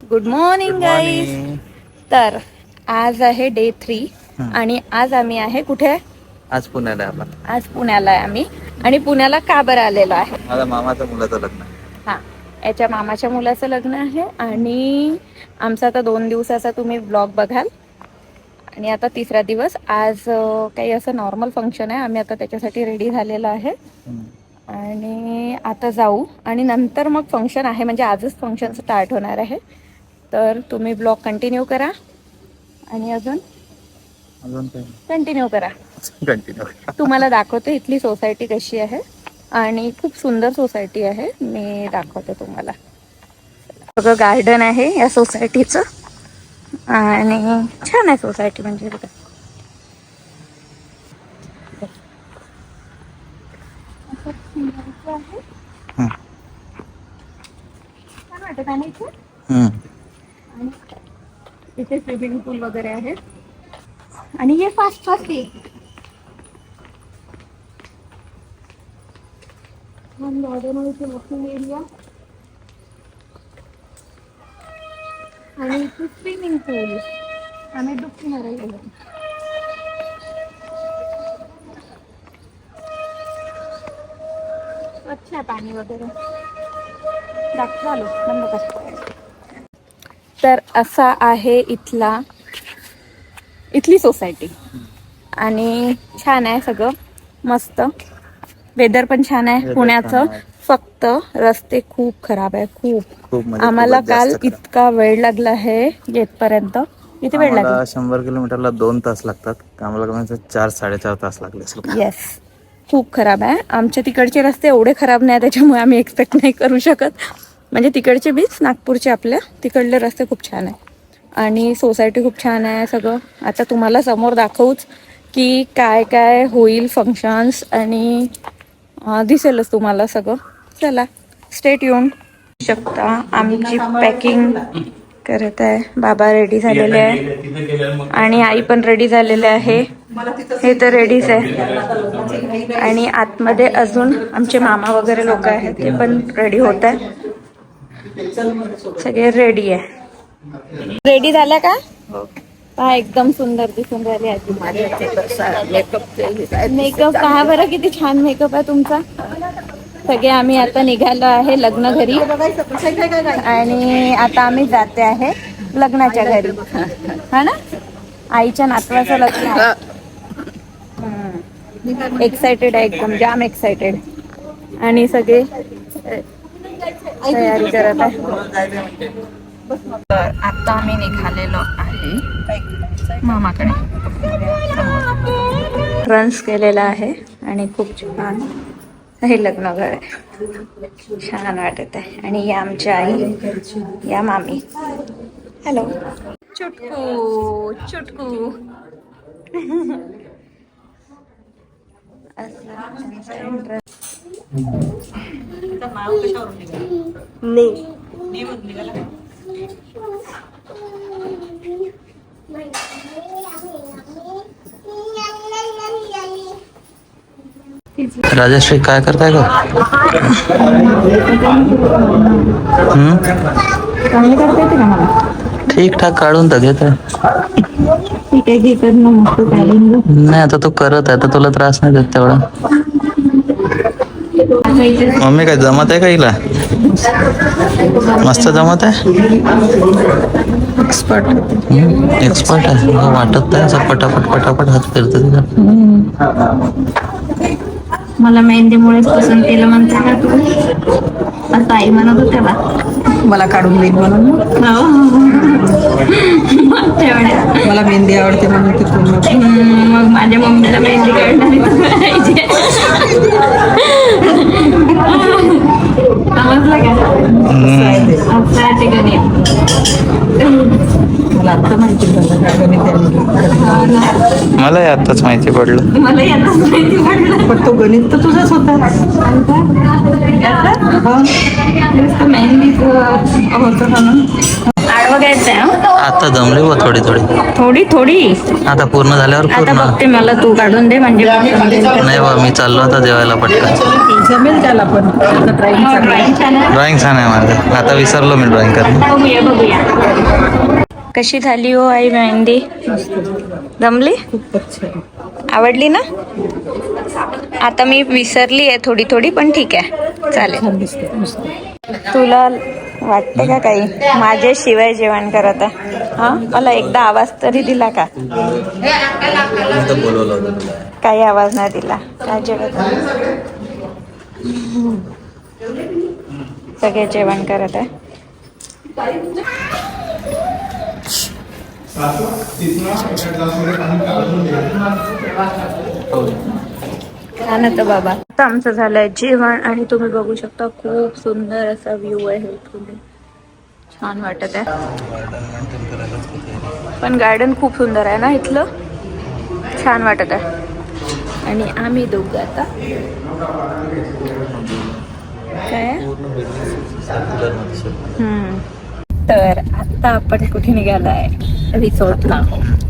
Good morning guys. तर आज आहे डे 3 आणि आज आम्ही आहे कुठे? आज पुण्याला आपण. आज पुण्याला आहे आम्ही. आणि पुण्याला का बरं आलेलो आहे? माझ्या मामाच्या मुलाचं लग्न. हां, याच्या मामाच्या मुलाचं लग्न आहे आणि आमचा आता 2 दिवसाचा तुम्ही ब्लॉग बघाल. आणि आता तिसरा दिवस. आज काही असं नॉर्मल फंक्शन आहे. आम्ही आता त्याच्यासाठी रेडी झालेलो आहे आणि आता जाऊ आणि नंतर मग फंक्शन आहे, म्हणजे आजच फंक्शन स्टार्ट होणार आहे. तर तुम्ही ब्लॉग कंटिन्यू करा आणि अजून कंटिन्यू करा. तुम्हाला दाखवते इथली सोसायटी कशी आहे आणि खूप सुंदर सोसायटी आहे. मी दाखवते तुम्हाला. सगळं गार्डन आहे या सोसायटीचं आणि छान आहे सोसायटी. म्हणजे छान वाटत आहे इथे. इथे स्विमिंग पूल वगैरे आहे आणि ये फास्ट फास्ट ये. इथे वॉकिंग एरिया आणि इथे स्विमिंग पूल. आम्ही डुबकी मारायला गेलो. अच्छा पाणी वगैरे दाखवालो बंद कर. तर असा आहे इथली सोसायटी आणि छान आहे सगळं. मस्त वेदर पण छान आहे पुण्याचं. फक्त रस्ते खूप खराब आहे. खूप आम्हाला काल इतका वेळ लागला आहे येतपर्यंत. किती वेळ लागला? 100 किलोमीटरला 2 तास लागतात. आम्हाला 4-4.5 तास लागले. येस, खूप खराब आहे. आमच्या तिकडचे रस्ते एवढे खराब नाही, त्याच्यामुळे आम्ही एक्सपेक्ट नाही करू शकत. म्हणजे तिकडचे बीच नागपूरचे आपल्या तिकडले रस्ते खूप छान आहे आणि सोसायटी खूप छान आहे. सगळं आता तुम्हाला समोर दाखवूच की काय काय होईल फंक्शन्स आणि दिसेलच तुम्हाला सगळं. चला स्टे ट्यून. शकता आमची पॅकिंग करत आहे. बाबा रेडी झालेले आहे आणि आई पण रेडी झालेले आहे. हे तर रेडीच आहे आणि आतमध्ये अजून आमचे मामा वगैरे लोक आहेत, ते पण रेडी होत आहे. सगळे रेडी आहे. रेडी झाल्या का? हा, एकदम सुंदर दिसून राहिली आहे. मेकअप पहा बरं किती छान मेकअप आहे तुमचा. सगळे आम्ही आता निघालो आहे लग्न घरी आणि आता आम्ही जाते आहे लग्नाच्या घरी. हा ना, आईच्या नातवाचं लग्न आहे. एक्सायटेड आहे, एकदम जाम एक्सायटेड. आणि सगळे तयारी करत आहे. तर आता आम्ही निघालेलो आहे मामाकडे. रन्स केलेला आहे आणि खूप छान हे लग्न घर आहे. छान वाटत आहे. आणि या आमच्या आई, या मामी. हॅलो चुटकू चुटकू. राजश्री काय करताय का? चांगलं करता येते का मला? ठीक ठाक काढून तर घेत आहे. ठीक आहे, घे कर ना मस्त काढून. नाही आता तू करत आहे तर तुला त्रास नाही देत तेवढा. मम्मी काय जमत आहे का हिला? मस्त जमत आहे. एक्सपर्ट आहे. वाटत नाही असं पटापट पटापट हात फिरतो तिला. मला मेहंदीमुळेच पसंत केलं म्हणते का तू? असं आई म्हणत होते बा, मला काढून देईल म्हणून. मला मेहंदी आवडते म्हणून. मग माझ्या मम्मीला मेहंदी काढणारी समजलं का? असं आहे ते गणित. मला आता माहिती पडलं. मला आताच माहिती पडलं. मलाही आताच माहिती पडलं. पण तो गणित तर तुझाच होता. मेहंदीच होतं म्हणून. आडवं घ्यायचं आहे. आता जमले व थोडी थोडी. थोडी थोडी आता पूर्ण झाल्यावर आता पूर्ण. बघते, मला तू काढून दे म्हणजे नाही बा, मी चाललो आता जेवायला पटकन. जमेल त्याला पण ड्रॉइंग छान आहे माझं. आता विसरलो मी ड्रॉइंग करणं. बघूया बघूया. कशी झाली हो आई मेहंदी? जमली? आवडली ना? आता मी विसरली आहे थोडी थोडी, पण ठीक आहे चालेल. तुला वाटतं का काही माझ्याशिवाय जेवण करत आहे? हा, मला एकदा आवाज तरी दिला का? काही आवाज नाही दिला. काय जेवत आहे? सगळे जेवण करत आहे. छान होतं बाबा. आता आमचं झालंय जेवण आणि तुम्ही बघू शकता खूप सुंदर असा व्ह्यू आहे इथून. छान वाटत आहे. पण गार्डन खूप सुंदर आहे ना इथलं, छान वाटत आहे. आणि आम्ही दोघं आता काय तर आता आपण कुठे निघालोय? रिसॉर्टला.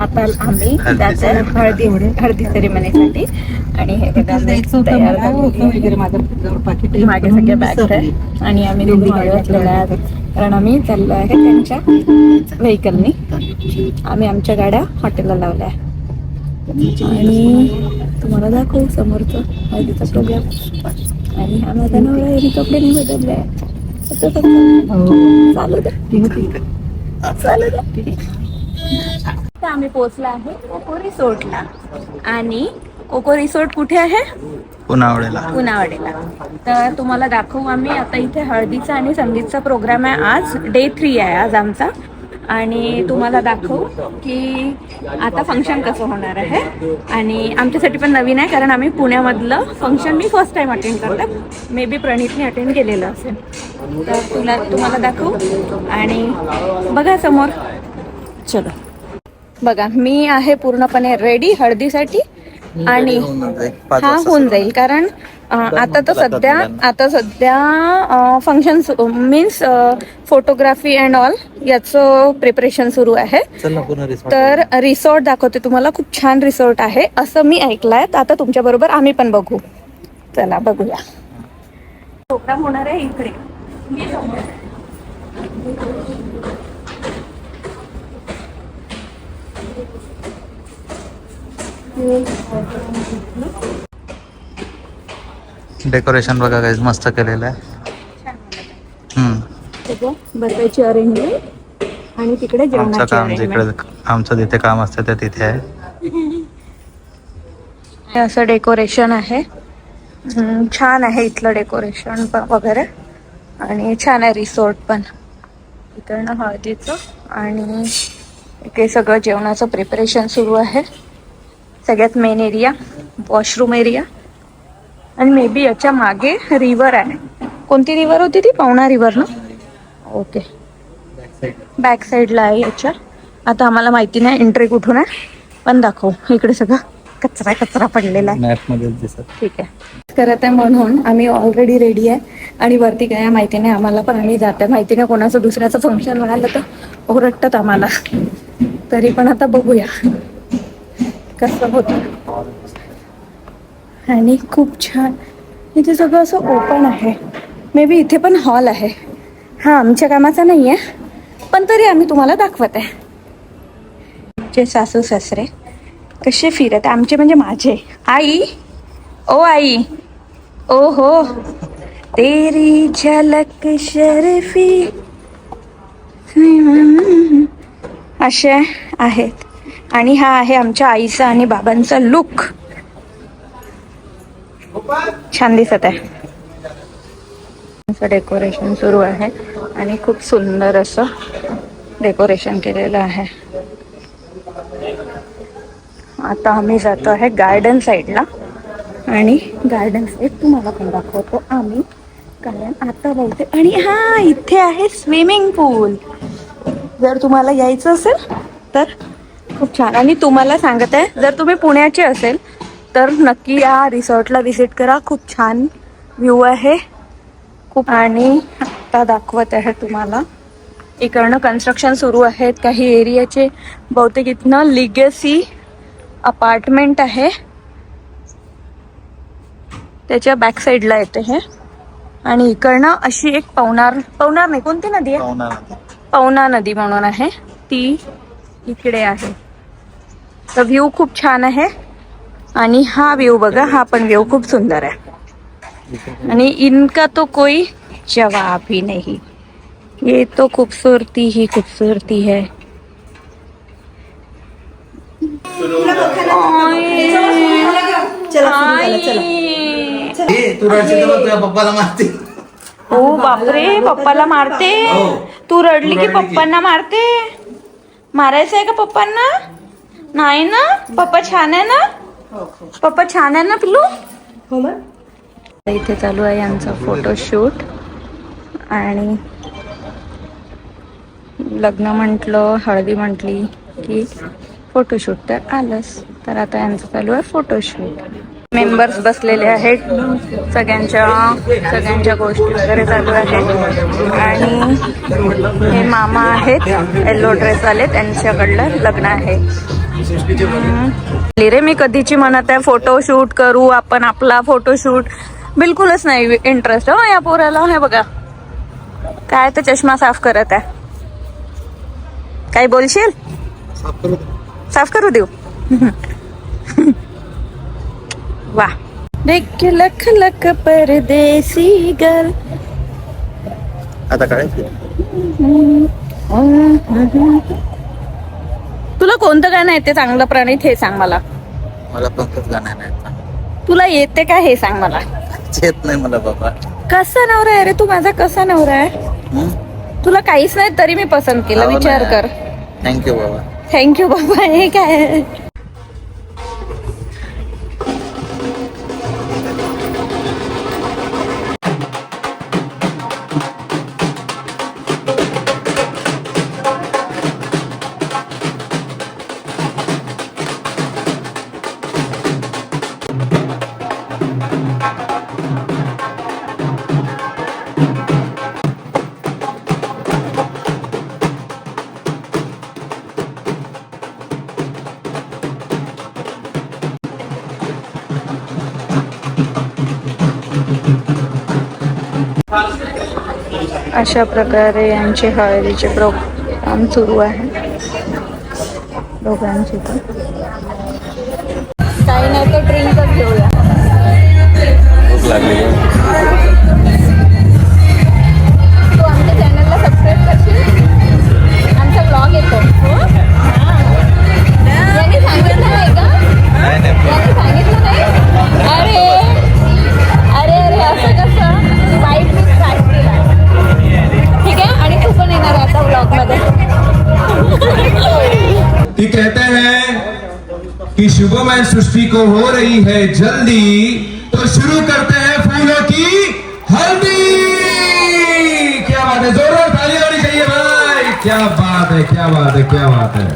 आता आम्ही जातोय हळदी सेरेमनीसाठी. आणि हे बघा तयार झालेली माझ्या सगळ्या बॅग्स आहे आणि आम्ही दोघी घालवलेल्या आहेत, कारण आम्ही चाललो आहे त्यांच्या व्हेकलनी. आम्ही आमच्या गाड्या हॉटेलला लावल्या आणि तुम्हाला दाखवू समोरचं हळदीचा प्रोग्राम. आणि हा माझा नवरा यांनी कपडे नाही बदलले आहे. चालू द्या. आम्ही पोहोचलो आहे कोको रिसोर्टला. आणि कोको रिसोर्ट कुठे आहे? पुनावडेला. तर तुम्हाला दाखवू आम्ही आता. इथे हळदीचा आणि संगीतचा प्रोग्राम आहे. आज डे 3 आहे आज आमचा. आणि तुम्हाला दाखवू की आता फंक्शन कसं होणार आहे. आणि आमच्यासाठी पण नवीन आहे, कारण आम्ही पुण्यामधलं फंक्शन मी फर्स्ट टाइम अटेंड करते. मे बी प्रणीतने अटेंड केलेलं असेल. तर तुम्हाला दाखवू आणि बघा समोर. चलो बघा, मी आहे पूर्णपणे रेडी हळदीसाठी. आणि हा होऊन जाईल, कारण आता सध्या function means photography and all याचं प्रिपरेशन सुरू आहे. तर रिसॉर्ट दाखवते तुम्हाला. खूप छान रिसॉर्ट आहे असं मी ऐकलंय. आता तुमच्या बरोबर आम्ही पण बघू. चला बघूया. प्रोग्राम होणार आहे इकडे. डेकोरेशन बघा काही मस्त केलेलं आहे. बसायची अरेंजमेंट आणि तिकडे जेवणाची अरेंजमेंट. आमचं जिथे काम असतं ते तिथे आहे. असं डेकोरेशन आहे. छान आहे इथलं डेकोरेशन वगैरे. आणि छान आहे रिसॉर्ट पण. इकडनं हळदीचं आणि इकडे सगळं जेवणाचं प्रिपरेशन सुरू आहे. सगळ्यात मेन एरिया वॉशरूम एरिया. आणि मे बी याच्या मागे रिव्हर आहे. कोणती रिव्हर होती ती? पवना रिव्हर ना? ओके. बॅक साईडला आहे याच्या. आता आम्हाला माहिती नाही एंट्री कुठून आहे, पण दाखव. इकडे सगळं कचरा पडलेला आहे. ठीक आहे. करत आहे म्हणून आम्ही ऑलरेडी रेडी आहे. आणि वरती काय माहिती नाही आम्हाला, पण आम्ही जात आहे. माहिती नाही कोणाचं दुसऱ्याचं फंक्शन राहिलं तर ओरडतात आम्हाला. तरी पण आता बघूया कसं होतं. आणि खूप छान इथे सगळं असं ओपन आहे. मे बी इथे पण हॉल आहे. हा आमच्या कामाचा नाही आहे, पण तरी आम्ही तुम्हाला दाखवत आहे. आमचे सासू सासरे कसे फिरत, आमचे म्हणजे माझे. आई, ओ आई, ओ हो तेरी झलक शर्फी, असे आहेत. आणि हा आहे आमच्या आईचा आणि बाबांचा लुक. छान दिसत आहे. डेकोरेशन सुरू आहे आणि खूप सुंदर असं डेकोरेशन केलेलं आहे. आता आम्ही जातो आहे गार्डन साईडला. आणि गार्डन साईड तुम्हाला पण दाखवतो आम्ही, कारण आता बोलते. आणि हा इथे आहे स्विमिंग पूल. जर तुम्हाला यायचं असेल तर खूप छान. आणि तुम्हाला सांगत आहे, जर तुम्ही पुण्याचे असेल तर नक्की या रिसॉर्टला व्हिजिट करा. खूप छान व्ह्यू आहे खूप. आणि आता दाखवत आहे तुम्हाला इकडनं कन्स्ट्रक्शन सुरू आहेत काही एरियाचे. बहुतेक इथनं लिगेसी अपार्टमेंट आहे, त्याच्या बॅक साईडला येते हे. आणि इकडनं अशी एक पवनार नाही, कोणती नदी आहे? पवना नदी म्हणून आहे, ती इकडे आहे. तर व्ह्यू खूप छान आहे. आणि हा व्ह्यू बघा, हा पण व्ह्यू खूप सुंदर आहे. आणि इनका तो कोई जवाब ही नहीं, ये तो खूबसूरती ही खूबसूरती है. पप्पाला मारते. ओ बापरे, पप्पाला मारते. तू रडली की पप्पांना मारते? मारायचं आहे का पप्पांना? नाही ना, पप्पा छान आहे ना? पप्पा छान आहे ना पिल्लू? इथे चालू आहे यांचा फोटोशूट. आणि लग्न म्हटलं, हळदी म्हटली की फोटोशूट तर आलंच. तर आता यांचं चालू आहे फोटोशूट. मेंबर्स बसलेले आहेत, सगळ्यांच्या गोष्टी वगैरे चालू आहेत. आणि हे मामा आहेत येल्लो ड्रेसवाले, त्यांच्याकडलं लग्न आहे. रे मी कधीची म्हणत आहे फोटोशूट करू आपण, आपला फोटोशूट. बिलकुलच नाही इंटरेस्ट हो या पोराला. हे बघा काय तर चष्मा साफ करत आहे. काय बोलशील? साफ करू देऊ? वा, देख लख लख परदेसी गर्ल. आता काय तुला कोणतं गाणं येते चांगलं प्रणित, हे सांग मला. मला कोणतंच गाणं नाही. तुला येते का हे सांग मला. येत नाही मला बाबा. कसा नवरा आहे रे तू माझा, कसा नवरा आहे? तुला काहीच नाही तरी मी पसंत केलं, विचार कर. थँक्यू बाबा. थँक्यू बाबा. हे काय? अशा प्रकारे यांचे हळदीचे प्रोग्राम सुरू आहे दोघांचे. काही नाही तर ड्रिंकच घेऊया. भूक लागली. तू आमच्या चॅनलला सबस्क्राईब करशील? आमचा ब्लॉग येतो. यांनी सांगितलं नाही का? यांनी सांगितलं नाही? अरे अरे अरे, असं कसं? वाईट मी स्टार्ट केला. ठीक आहे, आणि तू पण येणार आता ब्लॉग मध्ये. कि कहते हैं कि शुभमय सृष्टि को हो रही है जल्दी, तो शुरू करते हैं फूलों की हल्दी. क्या बात है, जोरदार ताली होनी चाहिए भाई. क्या बात है, क्या बात है, क्या बात है.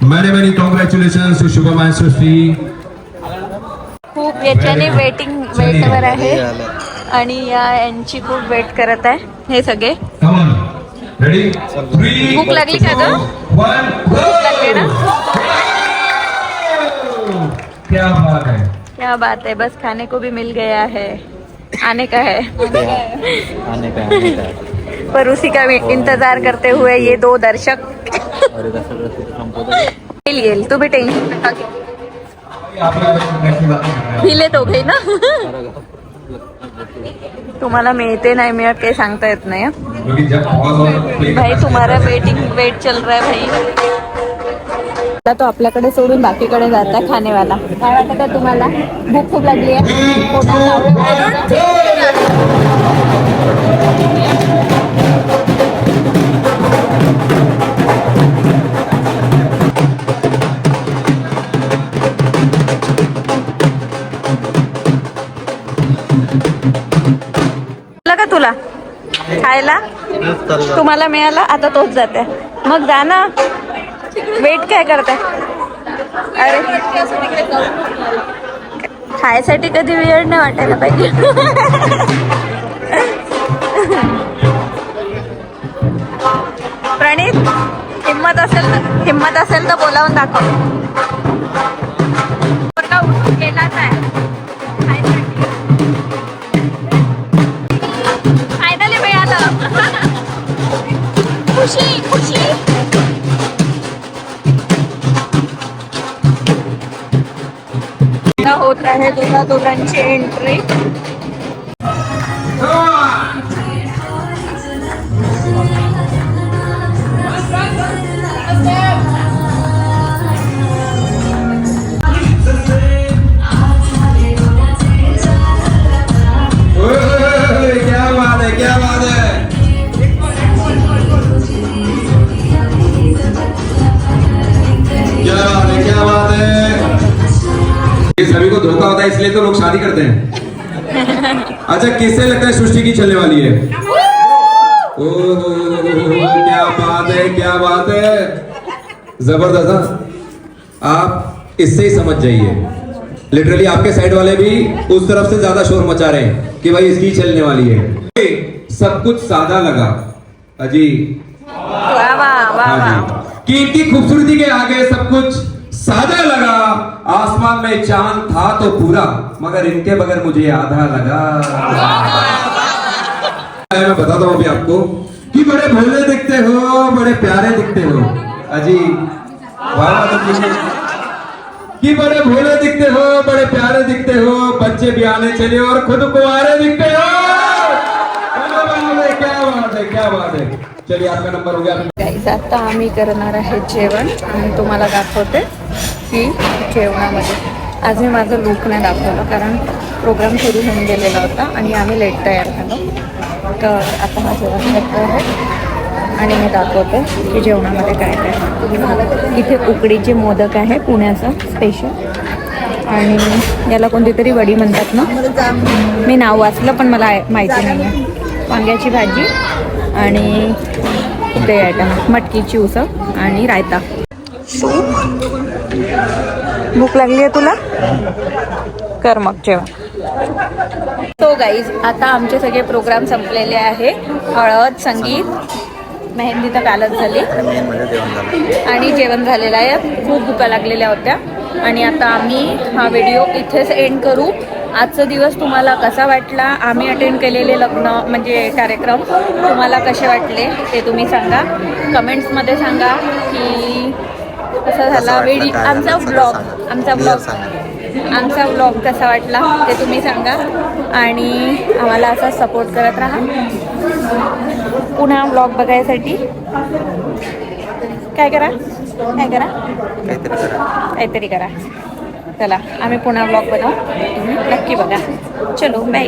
मैनी कॉन्ग्रॅच्युलेशन टू शुभमय सृष्टि. खूप याच्याने वेटवर आहे आणि यांची खूप वेट करत आहे हे सगळे. रेडी? भूक लागली का ग? भूक लागली ना? क्या बात है, क्या बात है. बस खाने को भी मिल गया है, आने का है. आने का. पर उसी का इंतजार करते हुए ये दो दर्शक. येईल तू भी टेन्शन नका घेऊ. हिले दोघे ना. तुम्हाला मिळते नाही मिळत काही सांगता येत नाही. भाई तुम्हारा वेट चल रहा है भाई. तो आपल्याकडे सोडून बाकीकडे जात आहे खानेवाला. काय वाटत आहे तुम्हाला? भूक खूप लागली आहे. का तुला खायला? तुम्हाला मिळाला, आता तोच जाते. मग जा ना, वेट काय करताय? अरे खायसाठी कधी वेळ नाही वाटायला पाहिजे. प्रणित हिम्मत असेल तर बोलावून दाखव. पोरगा उठून गेलाच आहे. फायनली मिळालं. खुशी खुशी. होत आहे दुल्हा दुल्हनची एंट्री. क्या बात है, क्या बात है. क्या बात है, क्या बात है. ये सभी को धोखा होता है इसलिए तो लोग शादी करते हैं. अच्छा, किससे लगता है सृष्टि की चलने वाली है? ओह, क्या बात है, क्या बात है. जबरदस्त. आप इससे ही समझ जाइए. लिटरली आपके साइड वाले भी उस तरफ से ज्यादा शोर मचा रहे हैं कि भाई इसकी चलने वाली है. सब कुछ सादा लगा अजी. वाह वाह वाह हाँ वाह. जी. कि इनकी खूबसूरती के आगे सब कुछ सादा लगा. आसमान में चांद था तो पूरा, मगर इनके बगैर मुझे आधा लगा. मैं बताता हूँ अभी आपको कि बड़े भोले दिखते हो, बड़े प्यारे दिखते हो अजी. कि बड़े भोले दिखते हो, बड़े प्यारे दिखते हो, बच्चे भी आने चले और खुद कुंवारे दिखते हो. क्या बात है, क्या बात है. चलिए आपका नंबर हो गया. गाईज आता आम्ही करणार आहे जेवण आणि तुम्हाला दाखवते की जेवणामध्ये आज मी माझं लूक नाही दाखवलं कारण प्रोग्राम सुरू होऊन गेलेला होता आणि आम्ही लेट तयार झालो. तर आता हा जेवण करतो आहे आणि मी दाखवते की जेवणामध्ये काय काय. इथे उकडीचे मोदक आहे पुण्याचा स्पेशल आणि याला कोणती वडी म्हणतात ना, मी नाव वाचलं पण मला माहिती नाही आहे. वांग्याची भाजी आणि ते आयटम मटकीची उसळ आणि रायता. भूक लागली आहे तुला? कर मग जेवण. तो गाईज आता आमचे सगळे प्रोग्राम संपलेले आहे. हळद, संगीत, मेहंदी तर कालच झाली आणि जेवण झालेलं आहे. खूप भुका लागलेल्या होत्या आणि आता आम्ही हा व्हिडिओ इथेच एंड करू. आजचा दिवस तुम्हाला कसा वाटला? आम्ही अटेंड केलेले लग्न म्हणजे कार्यक्रम तुम्हाला कसे वाटले ते तुम्ही सांगा. कमेंट्समध्ये सांगा की कसा झाला व्हिडिओ. आमचा ब्लॉग कसा वाटला ते तुम्ही सांगा आणि आम्हाला असा सपोर्ट करत राहा. पुन्हा ब्लॉग बघायसाठी काय करा काहीतरी करा. चला आम्ही पुन्हा ब्लॉग बनवू, तुम्ही नक्की बघा. चलो बाय.